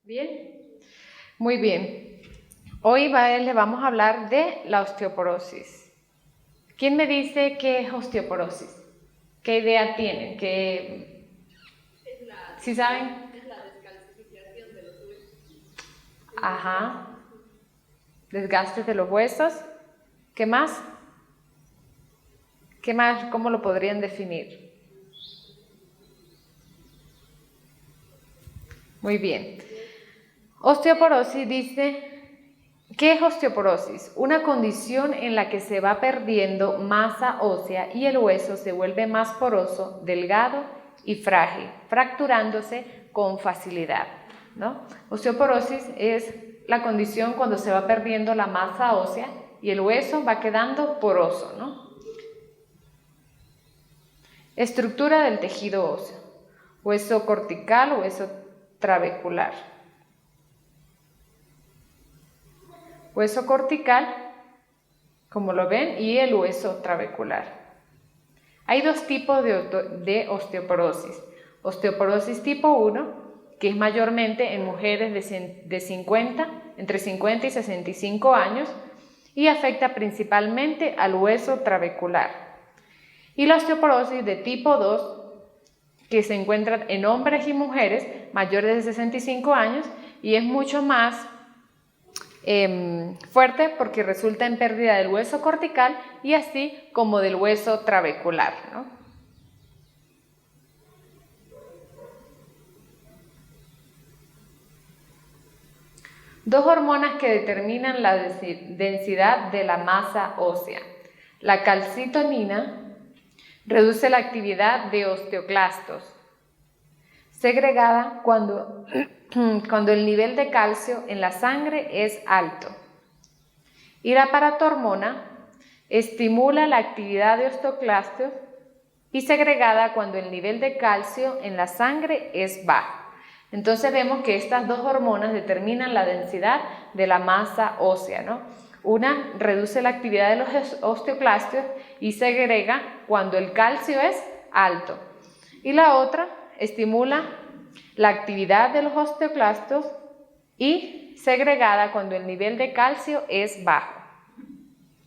Bien, muy bien. Hoy le vamos a hablar de la osteoporosis. ¿Quién me dice qué es osteoporosis? ¿Qué idea tienen? ¿Sí saben? Es la descalcificación de los huesos. Ajá. Desgastes de los huesos. ¿Qué más? ¿Qué más? ¿Cómo lo podrían definir? Muy bien. Osteoporosis dice, ¿qué es osteoporosis? Una condición en la que se va perdiendo masa ósea y el hueso se vuelve más poroso, delgado y frágil, fracturándose con facilidad, ¿no? Osteoporosis es la condición cuando se va perdiendo la masa ósea y el hueso va quedando poroso, ¿no? Estructura del tejido óseo: hueso cortical, hueso trabecular. Hueso cortical, como lo ven, y el hueso trabecular. Hay dos tipos de osteoporosis. Osteoporosis tipo 1, que es mayormente en mujeres entre 50 y 65 años y afecta principalmente al hueso trabecular. Y la osteoporosis de tipo 2, que se encuentra en hombres y mujeres mayores de 65 años y es mucho más fuerte porque resulta en pérdida del hueso cortical y así como del hueso trabecular, ¿no? Dos hormonas que determinan la densidad de la masa ósea. La calcitonina reduce la actividad de osteoclastos, segregada cuando el nivel de calcio en la sangre es alto. Y la paratormona estimula la actividad de osteoclastos y segregada cuando el nivel de calcio en la sangre es bajo. Entonces vemos que estas dos hormonas determinan la densidad de la masa ósea, ¿no? Una reduce la actividad de los osteoclastos y segrega cuando el calcio es alto. Y la otra estimula la actividad de los osteoclastos y segregada cuando el nivel de calcio es bajo,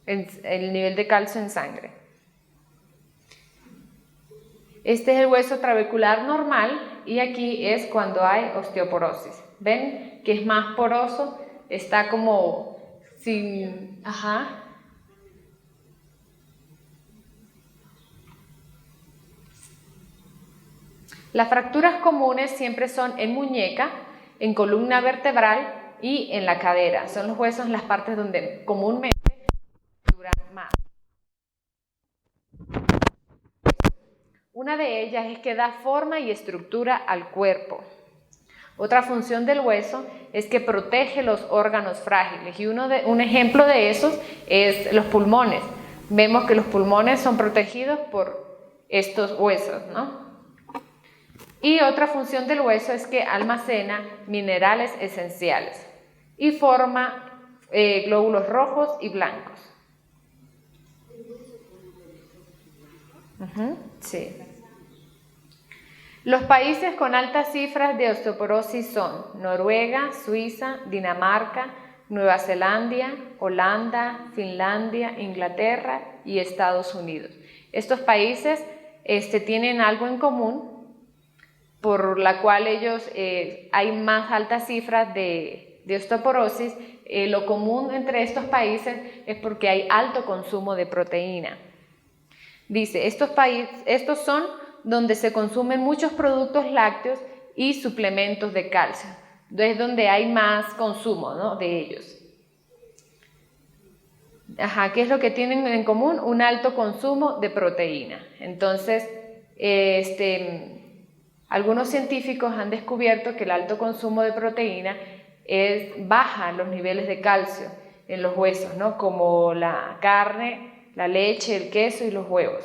el nivel de calcio en sangre. Este es el hueso trabecular normal y aquí es cuando hay osteoporosis. ¿Ven que es más poroso? Está como sin... Ajá. Las fracturas comunes siempre son en muñeca, en columna vertebral y en la cadera. Son los huesos en las partes donde comúnmente fracturan más. Una de ellas es que da forma y estructura al cuerpo. Otra función del hueso es que protege los órganos frágiles y un ejemplo de esos es los pulmones. Vemos que los pulmones son protegidos por estos huesos, ¿no? Y otra función del hueso es que almacena minerales esenciales y forma glóbulos rojos y blancos. Sí. Los países con altas cifras de osteoporosis son Noruega, Suiza, Dinamarca, Nueva Zelanda, Holanda, Finlandia, Inglaterra y Estados Unidos. Estos países tienen algo en común, por la cual ellos hay más altas cifras de osteoporosis. Lo común entre estos países es porque hay alto consumo de proteína. Dice, estos son donde se consumen muchos productos lácteos y suplementos de calcio. Es donde hay más consumo, ¿no?, de ellos. Ajá, ¿qué es lo que tienen en común? Un alto consumo de proteína. Entonces, algunos científicos han descubierto que el alto consumo de proteína baja los niveles de calcio en los huesos, ¿no?, como la carne, la leche, el queso y los huevos.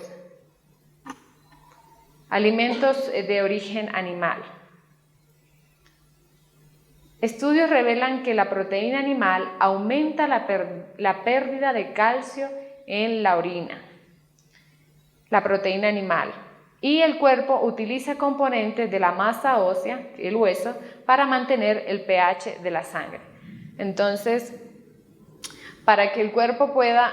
Alimentos de origen animal. Estudios revelan que la proteína animal aumenta la pérdida de calcio en la orina. La proteína animal. y el cuerpo utiliza componentes de la masa ósea, el hueso, para mantener el pH de la sangre. Entonces, para que el cuerpo pueda,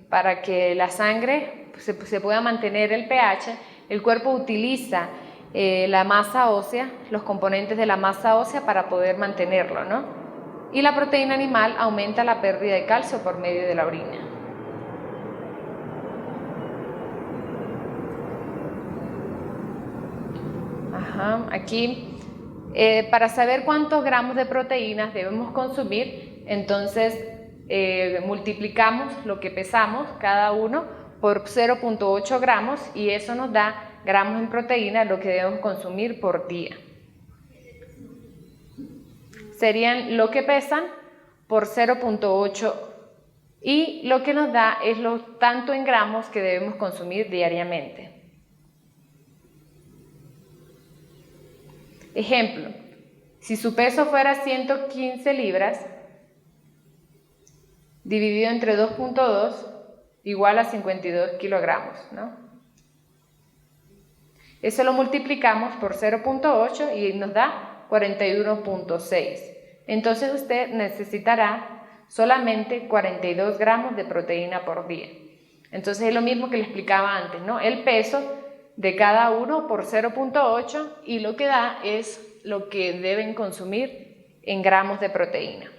para que la sangre se pueda mantener el pH, el cuerpo utiliza la masa ósea, los componentes de la masa ósea para poder mantenerlo, ¿no? Y la proteína animal aumenta la pérdida de calcio por medio de la orina. Aquí, para saber cuántos gramos de proteínas debemos consumir, entonces multiplicamos lo que pesamos cada uno por 0.8 gramos y eso nos da gramos en proteína, lo que debemos consumir por día. Serían lo que pesan por 0.8 y lo que nos da es lo tanto en gramos que debemos consumir diariamente. Ejemplo, si su peso fuera 115 libras, dividido entre 2.2, igual a 52 kilogramos, ¿no? Eso lo multiplicamos por 0.8 y nos da 41.6. Entonces usted necesitará solamente 42 gramos de proteína por día. Entonces es lo mismo que le explicaba antes, ¿no? El peso de cada uno por 0.8 y lo que da es lo que deben consumir en gramos de proteína.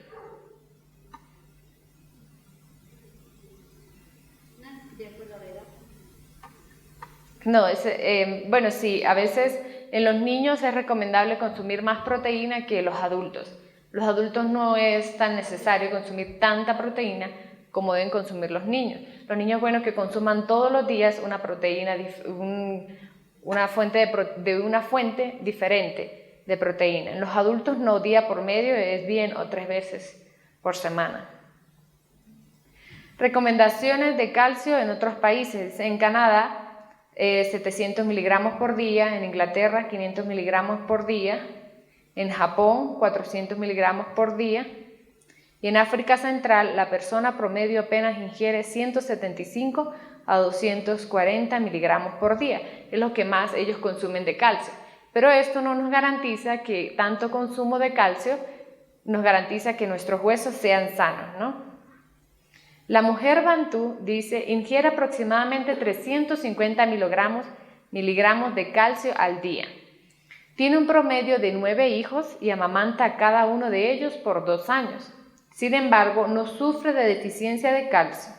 No, bueno, sí, a veces en los niños es recomendable consumir más proteína que los adultos. Los adultos no es tan necesario consumir tanta proteína como deben consumir los niños. Los niños es bueno que consuman todos los días una proteína, una fuente diferente de proteína. En los adultos no, día por medio es bien o 3 veces por semana. Recomendaciones de calcio en otros países. En Canadá, 700 miligramos por día, en Inglaterra 500 miligramos por día, en Japón 400 miligramos por día y en África Central la persona promedio apenas ingiere 175 a 240 miligramos por día, es lo que más ellos consumen de calcio, pero esto no nos garantiza que tanto consumo de calcio nos garantiza que nuestros huesos sean sanos, ¿no? La mujer bantú dice ingiere aproximadamente 350 miligramos de calcio al día. Tiene un promedio de 9 hijos y amamanta a cada uno de ellos por 2 años. Sin embargo, no sufre de deficiencia de calcio.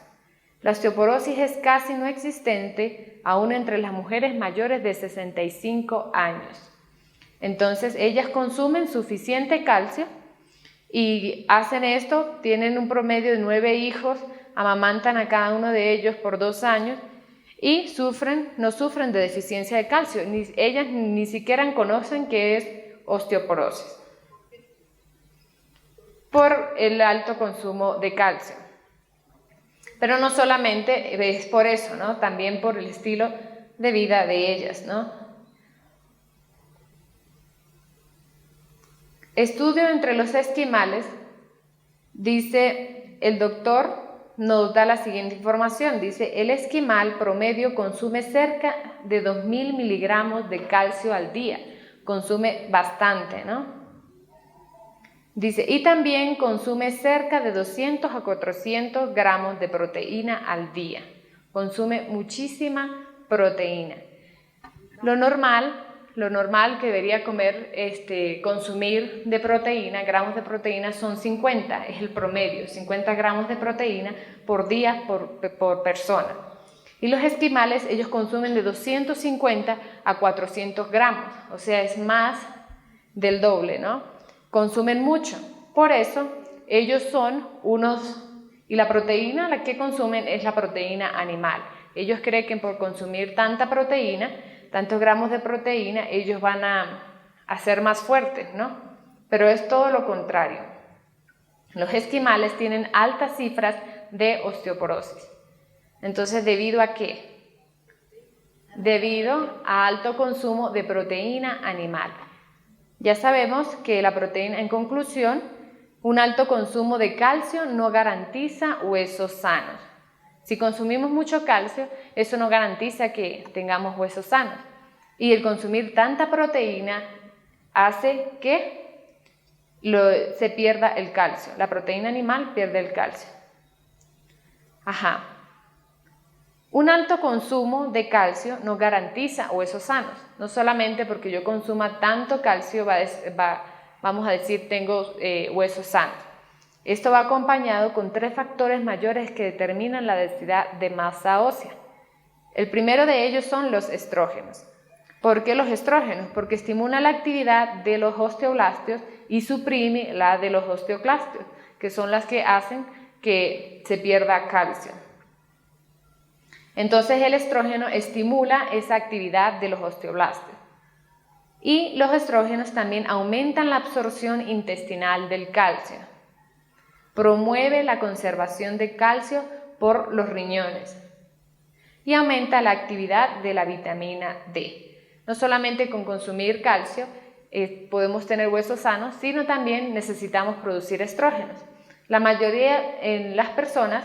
La osteoporosis es casi no existente aún entre las mujeres mayores de 65 años. Entonces, ellas consumen suficiente calcio y hacen esto, tienen un promedio de 9 hijos, amamantan a cada uno de ellos por 2 años y no sufren de deficiencia de calcio. Ellas ni siquiera conocen qué es osteoporosis por el alto consumo de calcio. Pero no solamente es por eso, ¿no? También por el estilo de vida de ellas, ¿no? Estudio entre los esquimales, dice el doctor, nos da la siguiente información, dice, el esquimal promedio consume cerca de 2.000 miligramos de calcio al día, consume bastante, ¿no? Dice, y también consume cerca de 200 a 400 gramos de proteína al día, consume muchísima proteína. Lo normal que debería consumir de proteína, gramos de proteína son 50, es el promedio, 50 gramos de proteína por día por persona. Y los esquimales, ellos consumen de 250 a 400 gramos, o sea, es más del doble, ¿no? Consumen mucho, por eso ellos son y la proteína la que consumen es la proteína animal. Ellos creen que por consumir tanta proteína, tantos gramos de proteína, ellos van a ser más fuertes, ¿no? Pero es todo lo contrario. Los esquimales tienen altas cifras de osteoporosis. Entonces, ¿debido a qué? Debido a alto consumo de proteína animal. Ya sabemos que la proteína, en conclusión, un alto consumo de calcio no garantiza huesos sanos. Si consumimos mucho calcio, eso no garantiza que tengamos huesos sanos. Y el consumir tanta proteína hace que se pierda el calcio. La proteína animal pierde el calcio. Ajá. Un alto consumo de calcio no garantiza huesos sanos. No solamente porque yo consuma tanto calcio vamos a decir tengo huesos sanos. Esto va acompañado con 3 factores mayores que determinan la densidad de masa ósea. El primero de ellos son los estrógenos. ¿Por qué los estrógenos? Porque estimula la actividad de los osteoblastios y suprime la de los osteoclastios, que son las que hacen que se pierda calcio. Entonces el estrógeno estimula esa actividad de los osteoblastos. Y los estrógenos también aumentan la absorción intestinal del calcio. Promueve la conservación de calcio por los riñones. Y aumenta la actividad de la vitamina D. No solamente con consumir calcio podemos tener huesos sanos, sino también necesitamos producir estrógenos. La mayoría en las personas,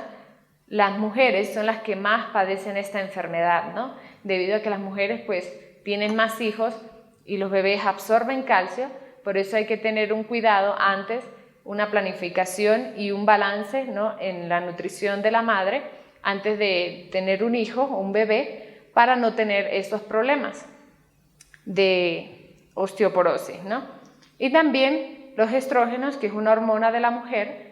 las mujeres son las que más padecen esta enfermedad, ¿no? Debido a que las mujeres pues tienen más hijos y los bebés absorben calcio, por eso hay que tener un cuidado antes, una planificación y un balance, ¿no?, en la nutrición de la madre antes de tener un hijo o un bebé para no tener estos problemas de osteoporosis, ¿no? Y también los estrógenos, que es una hormona de la mujer,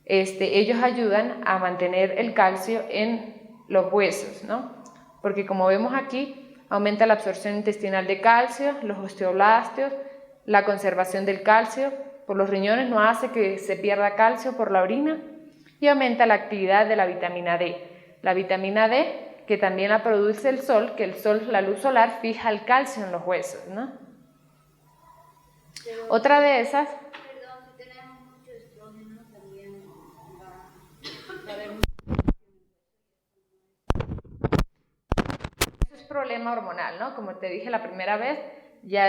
ellos ayudan a mantener el calcio en los huesos, ¿no? Porque como vemos aquí, aumenta la absorción intestinal de calcio, los osteoblastios, la conservación del calcio por los riñones no hace que se pierda calcio por la orina y aumenta la actividad de la vitamina D. La vitamina D que también la produce el sol, que el sol, la luz solar, fija el calcio en los huesos, ¿no? Pero, otra de esas... Perdón, si tenemos mucho estrógeno también va a haber Eso es problema hormonal, ¿no? Como te dije la primera vez, ya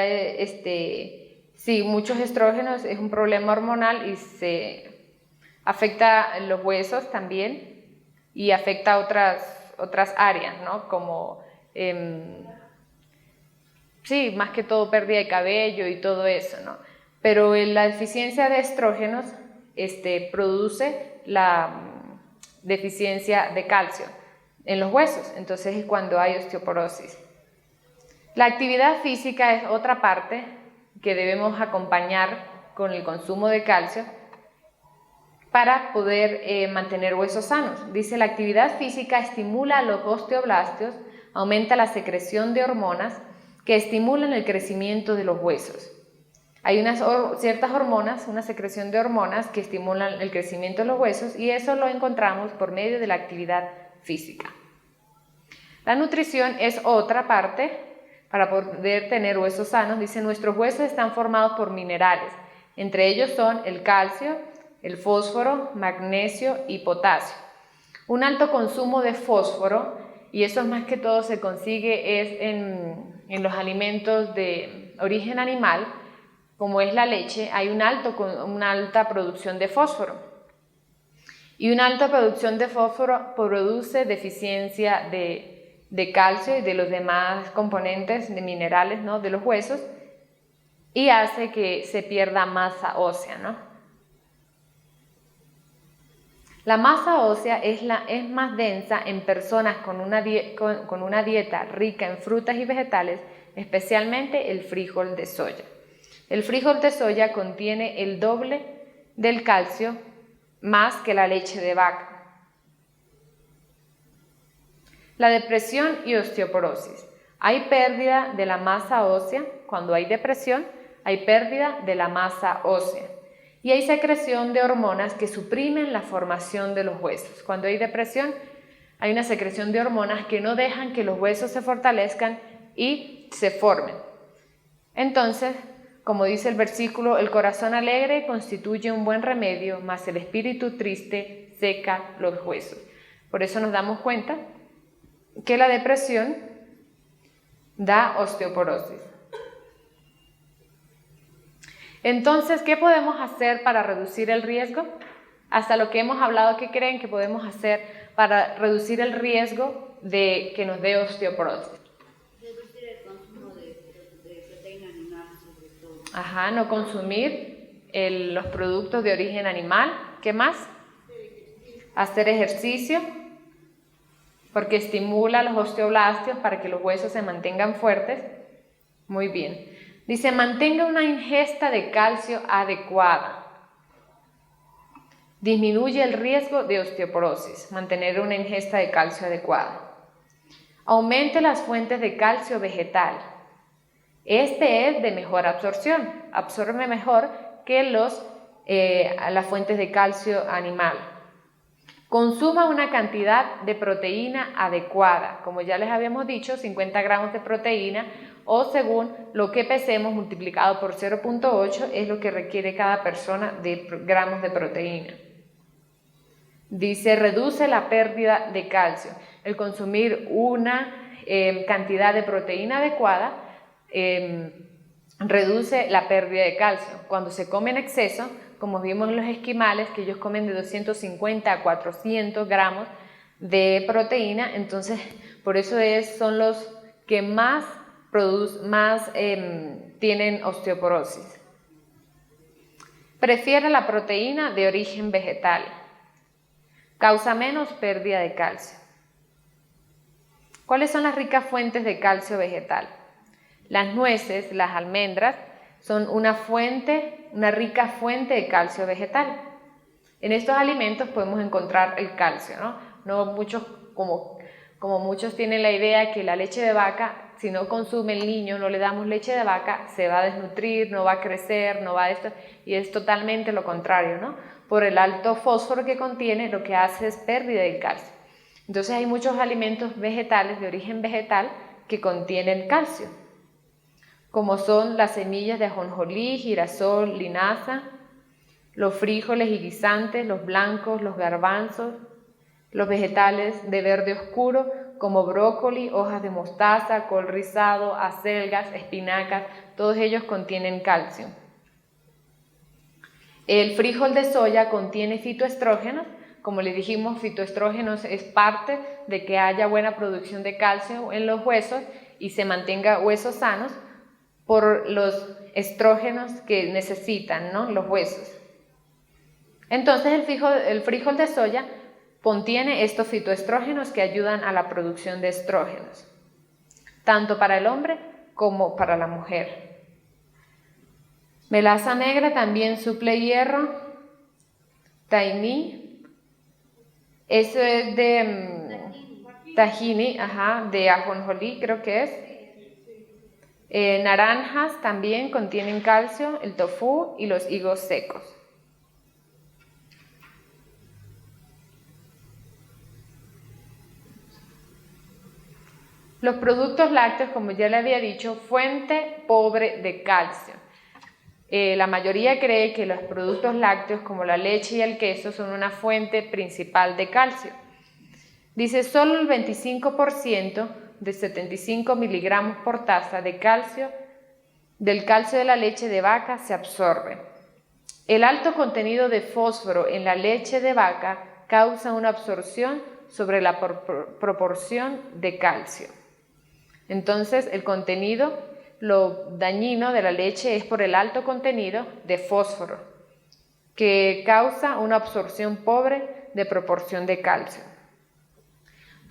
sí, muchos estrógenos es un problema hormonal y se afecta los huesos también y afecta a otras áreas, ¿no? Como, sí, más que todo pérdida de cabello y todo eso, ¿no? Pero la deficiencia de estrógenos produce la deficiencia de calcio en los huesos, entonces es cuando hay osteoporosis. La actividad física es otra parte que debemos acompañar con el consumo de calcio para poder mantener huesos sanos. Dice, la actividad física estimula a los osteoblastios, aumenta la secreción de hormonas que estimulan el crecimiento de los huesos. Hay ciertas hormonas, una secreción de hormonas que estimulan el crecimiento de los huesos y eso lo encontramos por medio de la actividad física. La nutrición es otra parte para poder tener huesos sanos. Dice, nuestros huesos están formados por minerales, entre ellos son el calcio, el fósforo, magnesio y potasio. Un alto consumo de fósforo, y eso más que todo se consigue es en los alimentos de origen animal, como es la leche, hay una alta producción de fósforo. Y una alta producción de fósforo produce deficiencia de calcio y de los demás componentes de minerales, ¿no?, de los huesos, y hace que se pierda masa ósea, ¿no? La masa ósea es más densa en personas con una dieta rica en frutas y vegetales, especialmente el frijol de soya. El frijol de soya contiene el doble del calcio más que la leche de vaca. La depresión y osteoporosis. Hay pérdida de la masa ósea. Cuando hay depresión, hay pérdida de la masa ósea. Y hay secreción de hormonas que suprimen la formación de los huesos. Cuando hay depresión, hay una secreción de hormonas que no dejan que los huesos se fortalezcan y se formen. Entonces, como dice el versículo, el corazón alegre constituye un buen remedio, mas el espíritu triste seca los huesos. Por eso nos damos cuenta que la depresión da osteoporosis. Entonces, ¿qué podemos hacer para reducir el riesgo? Hasta lo que hemos hablado, ¿qué creen que podemos hacer para reducir el riesgo de que nos dé osteoporosis? reducir el consumo de No consumir los productos de origen animal. ¿Qué más? Hacer ejercicio, porque estimula los osteoblastos para que los huesos se mantengan fuertes. Muy bien. Dice, mantenga una ingesta de calcio adecuada. Disminuye el riesgo de osteoporosis, mantener una ingesta de calcio adecuada. Aumente las fuentes de calcio vegetal. Este es de mejor absorción, absorbe mejor que las fuentes de calcio animal. Consuma una cantidad de proteína adecuada, como ya les habíamos dicho, 50 gramos de proteína o según lo que pesemos multiplicado por 0.8 es lo que requiere cada persona de gramos de proteína. Dice, reduce la pérdida de calcio. El consumir una cantidad de proteína adecuada reduce la pérdida de calcio. Cuando se come en exceso, como vimos en los esquimales, que ellos comen de 250 a 400 gramos de proteína, entonces por eso son los que más tienen osteoporosis. Prefiere la proteína de origen vegetal. Causa menos pérdida de calcio. ¿Cuáles son las ricas fuentes de calcio vegetal? Las nueces, las almendras, son una rica fuente de calcio vegetal. En estos alimentos podemos encontrar el calcio, No muchos, como muchos tienen la idea que la leche de vaca, si no consume el niño, no le damos leche de vaca, se va a desnutrir, no va a crecer, no va a esto, y es totalmente lo contrario, Por el alto fósforo que contiene, lo que hace es pérdida de calcio. Entonces hay muchos alimentos vegetales de origen vegetal que contienen calcio, como son las semillas de ajonjolí, girasol, linaza, los frijoles y guisantes, los blancos, los garbanzos, los vegetales de verde oscuro como brócoli, hojas de mostaza, col rizado, acelgas, espinacas, todos ellos contienen calcio. El frijol de soya contiene fitoestrógenos. Como les dijimos, fitoestrógenos es parte de que haya buena producción de calcio en los huesos y se mantenga huesos sanos por los estrógenos que necesitan, los huesos. Entonces el frijol de soya contiene estos fitoestrógenos que ayudan a la producción de estrógenos, tanto para el hombre como para la mujer. Melaza negra también suple hierro. Tahini, eso es de tahini, de ajonjolí creo que es. Naranjas también contienen calcio, el tofu y los higos secos. Los productos lácteos, como ya le había dicho, fuente pobre de calcio. La mayoría cree que los productos lácteos como la leche y el queso son una fuente principal de calcio. Dice, solo el 25% de 75 miligramos por taza de calcio, del calcio de la leche de vaca se absorbe. El alto contenido de fósforo en la leche de vaca causa una absorción sobre la proporción de calcio. Entonces, el contenido, lo dañino de la leche es por el alto contenido de fósforo, que causa una absorción pobre de proporción de calcio.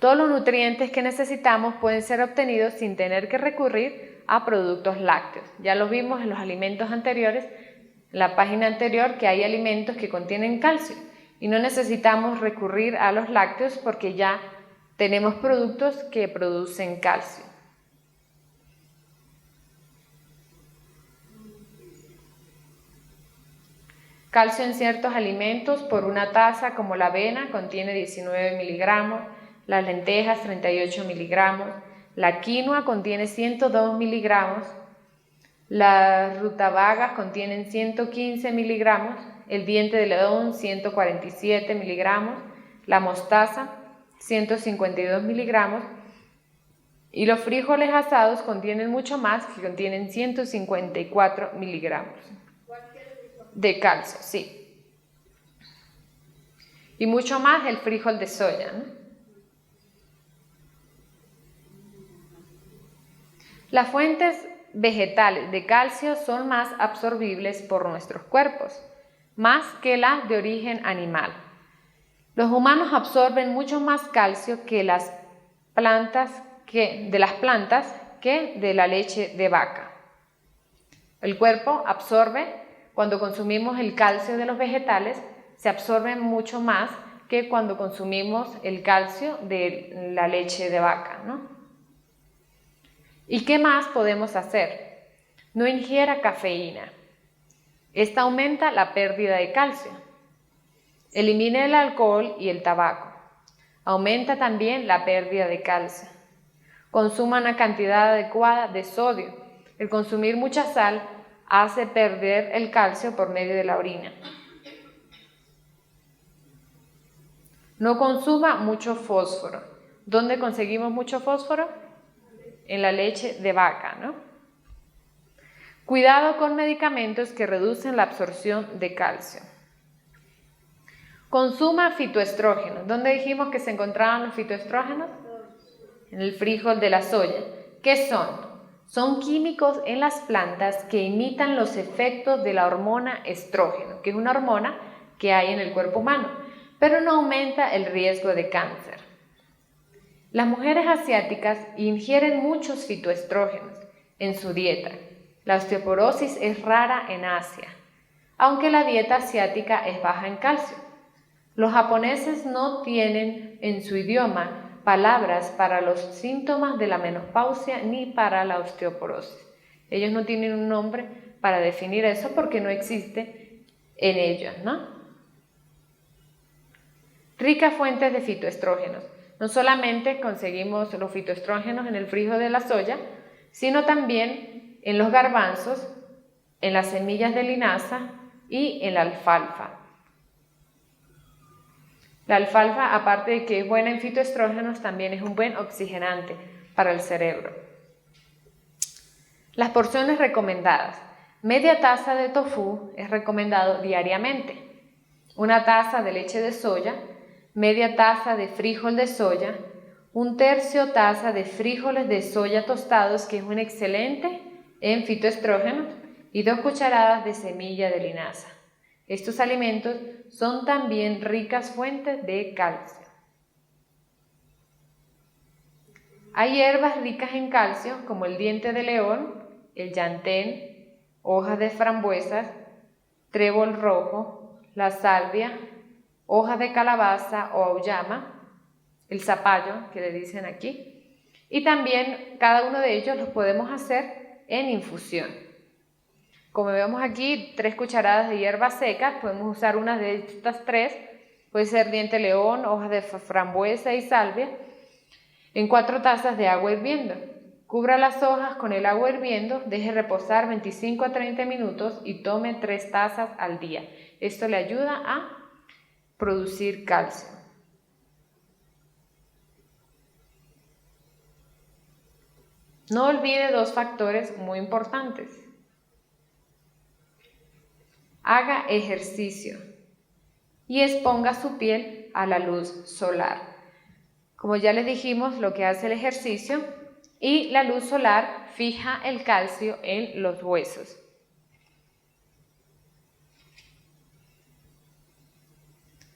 Todos los nutrientes que necesitamos pueden ser obtenidos sin tener que recurrir a productos lácteos. Ya lo vimos en los alimentos anteriores, en la página anterior, que hay alimentos que contienen calcio y no necesitamos recurrir a los lácteos porque ya tenemos productos que producen calcio. Calcio en ciertos alimentos por una taza, como la avena, contiene 19 miligramos, las lentejas 38 miligramos, la quinoa contiene 102 miligramos, las rutabagas contienen 115 miligramos, el diente de león 147 miligramos, la mostaza 152 miligramos y los frijoles asados contienen mucho más, que contienen 154 miligramos. De calcio, sí. Y mucho más el frijol de soya, Las fuentes vegetales de calcio son más absorbibles por nuestros cuerpos, más que las de origen animal. Los humanos absorben mucho más calcio que de las plantas que de la leche de vaca. El cuerpo absorbe, cuando consumimos el calcio de los vegetales, se absorbe mucho más que cuando consumimos el calcio de la leche de vaca, ¿no? ¿Y qué más podemos hacer? No ingiera cafeína. Esta aumenta la pérdida de calcio. Elimine el alcohol y el tabaco. Aumenta también la pérdida de calcio. Consuma una cantidad adecuada de sodio. El consumir mucha sal hace perder el calcio por medio de la orina. No consuma mucho fósforo. ¿Dónde conseguimos mucho fósforo? En la leche de vaca, ¿no? Cuidado con medicamentos que reducen la absorción de calcio. Consuma fitoestrógenos. ¿Dónde dijimos que se encontraban los fitoestrógenos? En el frijol de la soya. ¿Qué son? Son químicos en las plantas que imitan los efectos de la hormona estrógeno, que es una hormona que hay en el cuerpo humano, pero no aumenta el riesgo de cáncer. Las mujeres asiáticas ingieren muchos fitoestrógenos en su dieta. La osteoporosis es rara en Asia, aunque la dieta asiática es baja en calcio. Los japoneses no tienen en su idioma palabras para los síntomas de la menopausia ni para la osteoporosis. Ellos no tienen un nombre para definir eso porque no existe en ellos, ¿no? Ricas fuentes de fitoestrógenos. No solamente conseguimos los fitoestrógenos en el frijol de la soya, sino también en los garbanzos, en las semillas de linaza y en la alfalfa. La alfalfa, aparte de que es buena en fitoestrógenos, también es un buen oxigenante para el cerebro. Las porciones recomendadas. Media taza de tofu es recomendado diariamente. Una taza de leche de soya, media taza de frijol de soya, 1/3 taza de frijoles de soya tostados, que es un excelente en fitoestrógenos, y 2 cucharadas de semilla de linaza. Estos alimentos son también ricas fuentes de calcio. Hay hierbas ricas en calcio como el diente de león, el yantén, hojas de frambuesas, trébol rojo, la salvia, hojas de calabaza o auyama, el zapallo que le dicen aquí, y también cada uno de ellos los podemos hacer en infusión. Como vemos aquí, 3 cucharadas de hierbas secas, podemos usar una de estas 3, puede ser diente de león, hojas de frambuesa y salvia, en 4 tazas de agua hirviendo. Cubra las hojas con el agua hirviendo, deje reposar 25 a 30 minutos y tome 3 tazas al día. Esto le ayuda a producir calcio. No olvide 2 factores muy importantes. Haga ejercicio y exponga su piel a la luz solar. Como ya les dijimos, lo que hace el ejercicio y la luz solar fija el calcio en los huesos.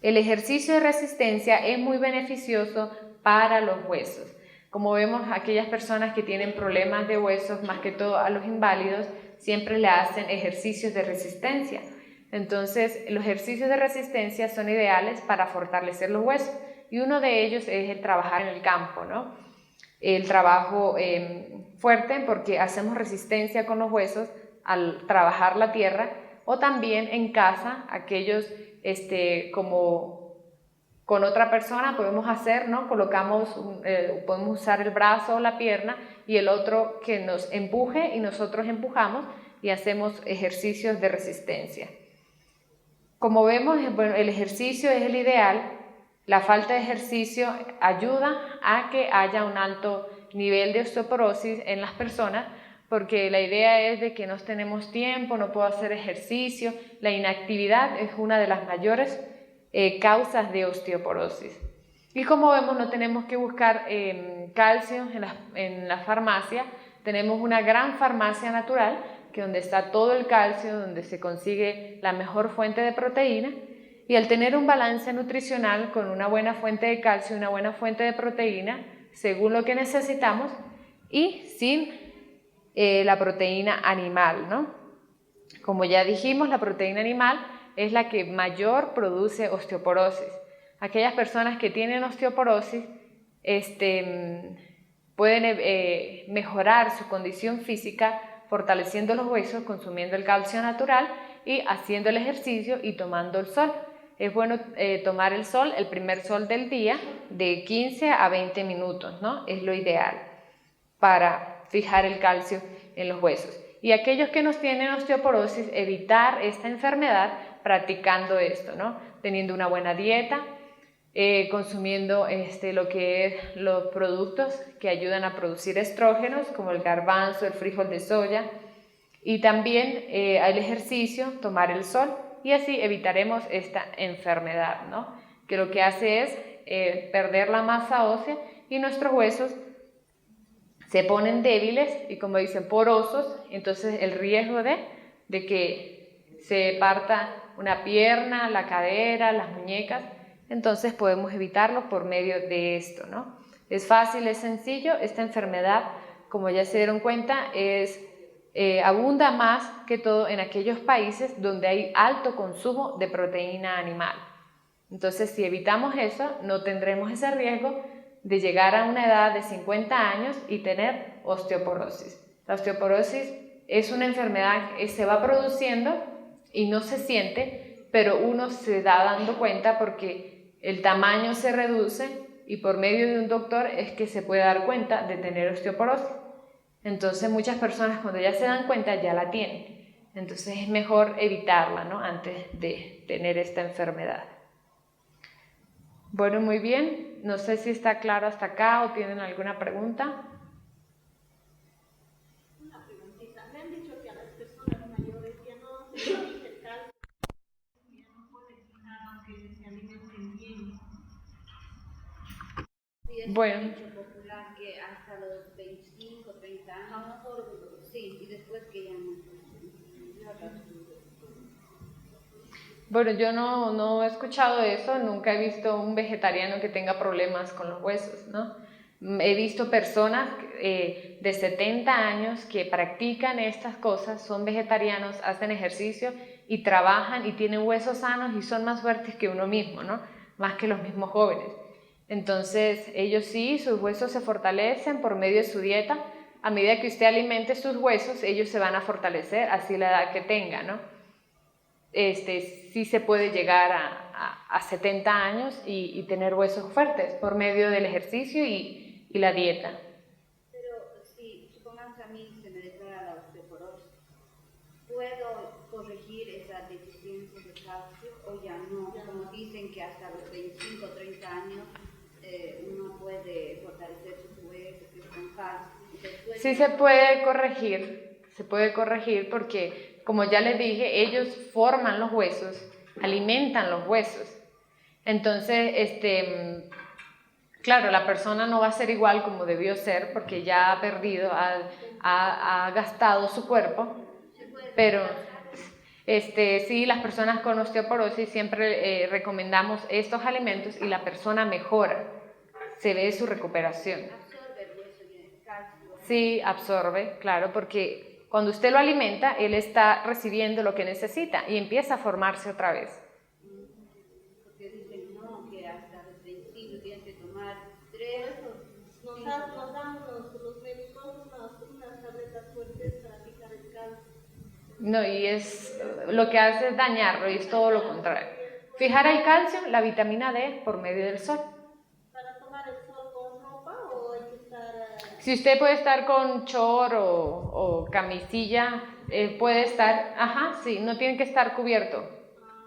El ejercicio de resistencia es muy beneficioso para los huesos. Como vemos, aquellas personas que tienen problemas de huesos, más que todo a los inválidos, siempre le hacen ejercicios de resistencia. Entonces, los ejercicios de resistencia son ideales para fortalecer los huesos y uno de ellos es el trabajar en el campo, ¿no? El trabajo fuerte, porque hacemos resistencia con los huesos al trabajar la tierra, o también en casa, aquellos como con otra persona podemos hacer, ¿no? Podemos usar el brazo o la pierna y el otro que nos empuje y nosotros empujamos y hacemos ejercicios de resistencia. Como vemos, bueno, el ejercicio es el ideal. La falta de ejercicio ayuda a que haya un alto nivel de osteoporosis en las personas, porque la idea es de que no tenemos tiempo, no puedo hacer ejercicio. La inactividad es una de las mayores causas de osteoporosis. Y como vemos, no tenemos que buscar calcio en la farmacia, Tenemos una gran farmacia natural, que donde está todo el calcio, donde se consigue la mejor fuente de proteína, y al tener un balance nutricional con una buena fuente de calcio y una buena fuente de proteína, según lo que necesitamos, y sin la proteína animal, ¿no? Como ya dijimos, la proteína animal es la que mayor produce osteoporosis. Aquellas personas que tienen osteoporosis pueden mejorar su condición física fortaleciendo los huesos, consumiendo el calcio natural y haciendo el ejercicio y tomando el sol. Es bueno tomar el sol, el primer sol del día, de 15 a 20 minutos, ¿no? Es lo ideal para fijar el calcio en los huesos. Y aquellos que nos tienen osteoporosis, evitar esta enfermedad practicando esto, ¿no? Teniendo una buena dieta, consumiendo lo que es los productos que ayudan a producir estrógenos, como el garbanzo, el frijol de soya, y también el ejercicio, tomar el sol, y así evitaremos esta enfermedad, ¿no? Que lo que hace es perder la masa ósea y nuestros huesos se ponen débiles y, como dicen, porosos. Entonces el riesgo de que se parta una pierna, la cadera, las muñecas, entonces podemos evitarlo por medio de esto, ¿no? Es fácil, es sencillo. Esta enfermedad, como ya se dieron cuenta, abunda más que todo en aquellos países donde hay alto consumo de proteína animal. Entonces, si evitamos eso, no tendremos ese riesgo de llegar a una edad de 50 años y tener osteoporosis. La osteoporosis es una enfermedad que se va produciendo y no se siente, pero uno se da dando cuenta porque el tamaño se reduce, y por medio de un doctor es que se puede dar cuenta de tener osteoporosis. Entonces muchas personas, cuando ya se dan cuenta, ya la tienen. Entonces es mejor evitarla, ¿no? Antes de tener esta enfermedad. Bueno, muy bien. No sé si está claro hasta acá o tienen alguna pregunta. Una preguntita. Me han dicho que a las personas mayores ya no se les el calcio, ya no pueden quitar aunque se alimenten bien. Sí, es Bueno. un dicho popular que hasta los 25, 30 años, sí, y después que ya no. Bueno, yo no he escuchado eso, nunca he visto un vegetariano que tenga problemas con los huesos, ¿no? He visto personas de 70 años que practican estas cosas, son vegetarianos, hacen ejercicio y trabajan y tienen huesos sanos y son más fuertes que uno mismo, ¿no? Más que los mismos jóvenes. Entonces, ellos sí, sus huesos se fortalecen por medio de su dieta. A medida que usted alimente sus huesos, ellos se van a fortalecer, así la edad que tenga, ¿no? Sí se puede llegar a 70 años y tener huesos fuertes por medio del ejercicio y la dieta. Pero si supongamos a mí se me declara la osteoporosis, ¿puedo corregir esa deficiencia de calcio o ya no? Como dicen que hasta los 25 o 30 años uno puede fortalecer sus huesos con calcio. Sí se puede corregir porque, como ya les dije, ellos forman los huesos, alimentan los huesos. Entonces, claro, la persona no va a ser igual como debió ser porque ya ha perdido, ha gastado su cuerpo, pero sí, las personas con osteoporosis siempre recomendamos estos alimentos y la persona mejora, se ve su recuperación. ¿Absorbe el hueso y el calcio? Sí, absorbe, claro, porque cuando usted lo alimenta, él está recibiendo lo que necesita y empieza a formarse otra vez. Porque dicen no, que hasta los 25 tienes que tomar 3. Nos dan los médicos unas tabletas fuertes para fijar el calcio. No, y lo que hace es dañarlo, y es todo lo contrario. Fijar el calcio, la vitamina D, por medio del sol. ¿Para tomar el sol con ropa o hay que estar...? Si usted puede estar con short o camisilla, puede estar, sí, no tiene que estar cubierto.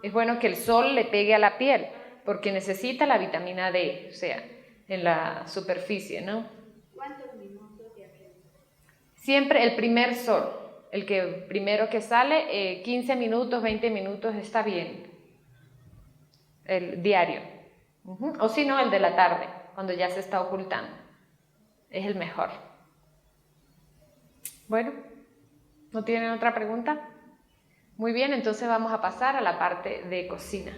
Es bueno que el sol le pegue a la piel, porque necesita la vitamina D, o sea, en la superficie, ¿no? ¿Cuántos minutos de aquel? Siempre el primer sol, el primero que sale, 15 minutos, 20 minutos está bien, el diario. O si no, el de la tarde, cuando ya se está ocultando. Es el mejor. Bueno, ¿no tienen otra pregunta? Muy bien, entonces vamos a pasar a la parte de cocina.